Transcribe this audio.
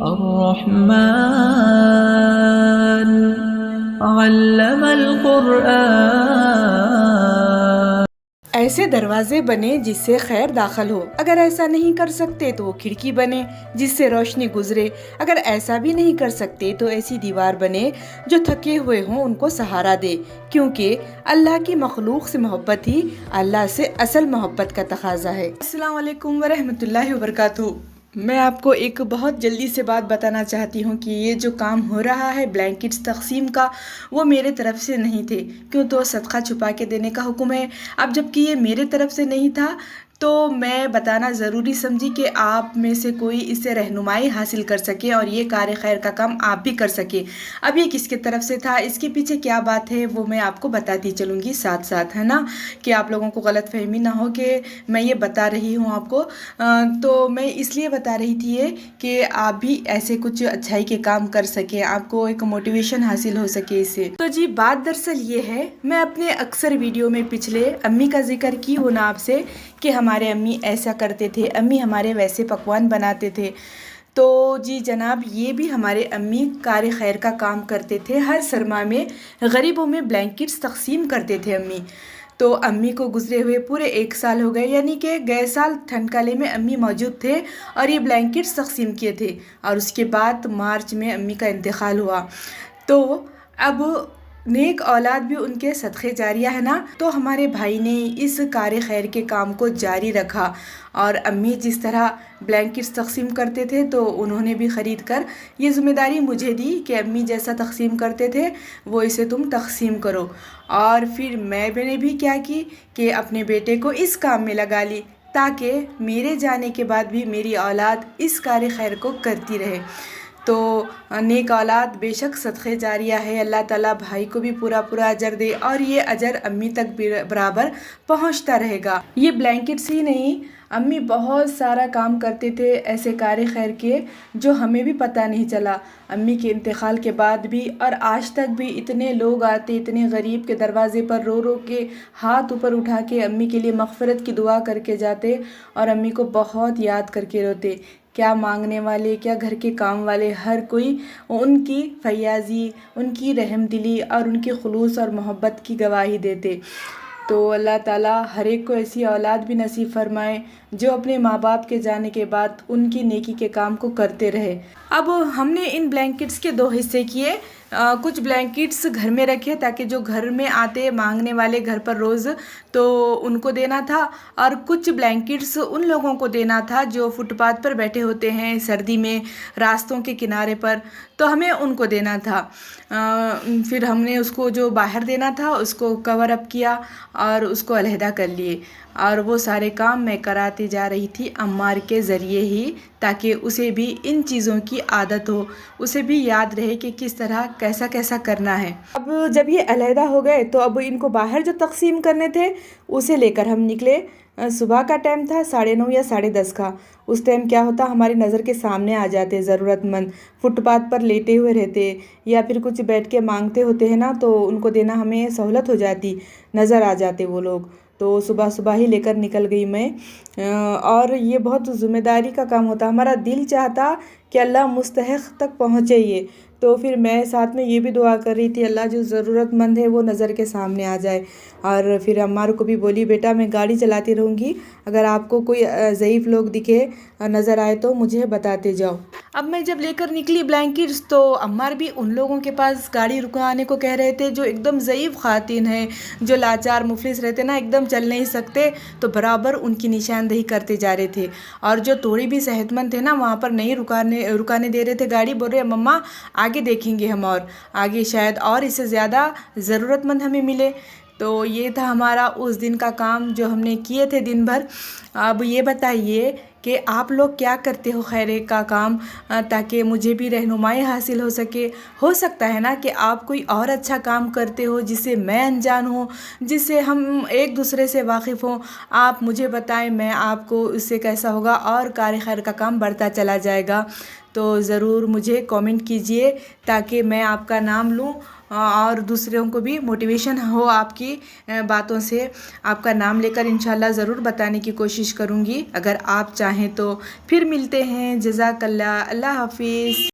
الرحمن علم القرآن۔ ایسے دروازے بنے جس سے خیر داخل ہو، اگر ایسا نہیں کر سکتے تو وہ کھڑکی بنے جس سے روشنی گزرے، اگر ایسا بھی نہیں کر سکتے تو ایسی دیوار بنے جو تھکے ہوئے ہوں ان کو سہارا دے، کیونکہ اللہ کی مخلوق سے محبت ہی اللہ سے اصل محبت کا تقاضا ہے۔ السلام علیکم ورحمۃ اللہ وبرکاتہ۔ میں آپ کو ایک بہت جلدی سے بات بتانا چاہتی ہوں کہ یہ جو کام ہو رہا ہے بلینکٹس تقسیم کا، وہ میرے طرف سے نہیں تھے، کیوں تو صدقہ چھپا کے دینے کا حکم ہے۔ اب جب کہ یہ میرے طرف سے نہیں تھا تو میں بتانا ضروری سمجھی کہ آپ میں سے کوئی اس سے رہنمائی حاصل کر سکے اور یہ کار خیر کا کام آپ بھی کر سکے۔ اب یہ کس کی طرف سے تھا، اس کے پیچھے کیا بات ہے، وہ میں آپ کو بتاتی چلوں گی ساتھ ساتھ، ہے نا، کہ آپ لوگوں کو غلط فہمی نہ ہو کہ میں یہ بتا رہی ہوں آپ کو۔ تو میں اس لیے بتا رہی تھی یہ کہ آپ بھی ایسے کچھ اچھائی کے کام کر سکیں، آپ کو ایک موٹیویشن حاصل ہو سکے اس سے۔ تو جی بات دراصل یہ ہے، میں اپنے اکثر ویڈیو میں پچھلے امی کا ذکر کی ہوں نا آپ سے کہ ہمارے امی ایسا کرتے تھے، امی ہمارے ویسے پکوان بناتے تھے۔ تو جی جناب، یہ بھی ہمارے امی کار خیر کا کام کرتے تھے، ہر سرما میں غریبوں میں بلینکٹس تقسیم کرتے تھے امی۔ تو امی کو گزرے ہوئے پورے 1 سال ہو گئے، یعنی کہ گئے سال ٹھنڈکالے میں امی موجود تھے اور یہ بلینکٹس تقسیم کیے تھے، اور اس کے بعد مارچ میں امی کا انتقال ہوا۔ تو اب نیک اولاد بھی ان کے صدقے جاریہ ہے نا، تو ہمارے بھائی نے اس کار خیر کے کام کو جاری رکھا، اور امی جس طرح بلینکٹس تقسیم کرتے تھے تو انہوں نے بھی خرید کر یہ ذمہ داری مجھے دی کہ امی جیسا تقسیم کرتے تھے وہ اسے تم تقسیم کرو۔ اور پھر میں نے بھی کیا کی کہ اپنے بیٹے کو اس کام میں لگا لی تاکہ میرے جانے کے بعد بھی میری اولاد اس کار خیر کو کرتی رہے۔ تو نیک اولاد بے شک صدقے جاریہ ہے، اللہ تعالیٰ بھائی کو بھی پورا اجر دے اور یہ اجر امی تک برابر پہنچتا رہے گا۔ یہ بلینکٹس ہی نہیں، امی بہت سارا کام کرتے تھے ایسے کار خیر کے جو ہمیں بھی پتہ نہیں چلا۔ امی کے انتقال کے بعد بھی اور آج تک بھی اتنے لوگ آتے، اتنے غریب کے دروازے پر رو رو کے ہاتھ اوپر اٹھا کے امی کے لیے مغفرت کی دعا کر کے جاتے اور امی کو بہت یاد کر کے روتے۔ کیا مانگنے والے، کیا گھر کے کام والے، ہر کوئی ان کی فیاضی، ان کی رحم دلی اور ان کی خلوص اور محبت کی گواہی دیتے۔ تو اللہ تعالیٰ ہر ایک کو ایسی اولاد بھی نصیب فرمائے جو اپنے ماں باپ کے جانے کے بعد ان کی نیکی کے کام کو کرتے رہے۔ اب ہم نے ان بلینکٹس کے 2 حصے کیے، کچھ بلینکٹس گھر میں رکھے تاکہ جو گھر میں آتے مانگنے والے گھر پر روز تو ان کو دینا تھا، اور کچھ بلینکٹس ان لوگوں کو دینا تھا جو فٹ پاتھ پر بیٹھے ہوتے ہیں سردی میں راستوں کے کنارے پر، تو ہمیں ان کو دینا تھا۔ پھر ہم نے اس کو جو باہر دینا تھا اس کو کور اپ کیا اور اس کو علیحدہ کر لیے، اور وہ سارے کام میں کراتی جا رہی تھی عمار کے ذریعے ہی، تاکہ اسے بھی ان چیزوں کی عادت ہو، اسے بھی یاد رہے کہ کس طرح کیسا کیسا کرنا ہے۔ اب جب یہ علیحدہ ہو گئے تو اب ان کو باہر جو تقسیم کرنے تھے اسے لے کر ہم نکلے۔ صبح کا ٹائم تھا، 9:30 یا 10:30 کا۔ اس ٹائم کیا ہوتا، ہماری نظر کے سامنے آ جاتے ضرورت مند، فٹ پاتھ پر لیٹے ہوئے رہتے یا پھر کچھ بیٹھ کے مانگتے ہوتے ہیں نا، تو ان کو دینا ہمیں سہولت ہو جاتی، نظر آ جاتے وہ لوگ۔ تو صبح ہی لے کر نکل گئی میں، اور یہ بہت ذمہ داری کا کام ہوتا، ہمارا دل چاہتا کہ اللہ مستحق تک پہنچے یہ، تو پھر میں ساتھ میں یہ بھی دعا کر رہی تھی اللہ جو ضرورت مند ہے وہ نظر کے سامنے آ جائے۔ اور پھر عمار کو بھی بولی بیٹا میں گاڑی چلاتی رہوں گی، اگر آپ کو کوئی ضعیف لوگ دکھے نظر آئے تو مجھے بتاتے جاؤ۔ اب میں جب لے کر نکلی بلینکٹس تو عمار بھی ان لوگوں کے پاس گاڑی رکوانے کو کہہ رہے تھے جو ایک دم ضعیف خواتین ہیں، جو لاچار مفلس رہتے نا، ایک دم چل نہیں سکتے، تو برابر ان کی نشاندہی کرتے جا رہے تھے، اور جو تھوڑی بھی صحت مند تھے نا وہاں پر نہیں رکانے دے رہے تھے گاڑی، بول رہے مما آگے دیکھیں گے ہم، اور آگے شاید اور اس سے زیادہ ضرورت مند ہمیں ملے۔ تو یہ تھا ہمارا اس دن کا کام جو ہم نے کیے تھے دن بھر۔ اب یہ بتائیے کہ آپ لوگ کیا کرتے ہو خیر کا کام، تاکہ مجھے بھی رہنمائی حاصل ہو سکے۔ ہو سکتا ہے نا کہ آپ کوئی اور اچھا کام کرتے ہو جس سے میں انجان ہوں، جس سے ہم ایک دوسرے سے واقف ہوں، آپ مجھے بتائیں، میں آپ کو اس سے کیسا ہوگا اور کار خیر کا کام بڑھتا چلا جائے گا۔ تو تو ضرور مجھے کامنٹ کیجئے تاکہ میں آپ کا نام لوں اور دوسروں کو بھی موٹیویشن ہو آپ کی باتوں سے. آپ کا نام لے کر انشاءاللہ ضرور بتانے کی کوشش کروں گی اگر آپ چاہیں تو. پھر ملتے ہیں. جزاک اللہ. اللہ حافظ.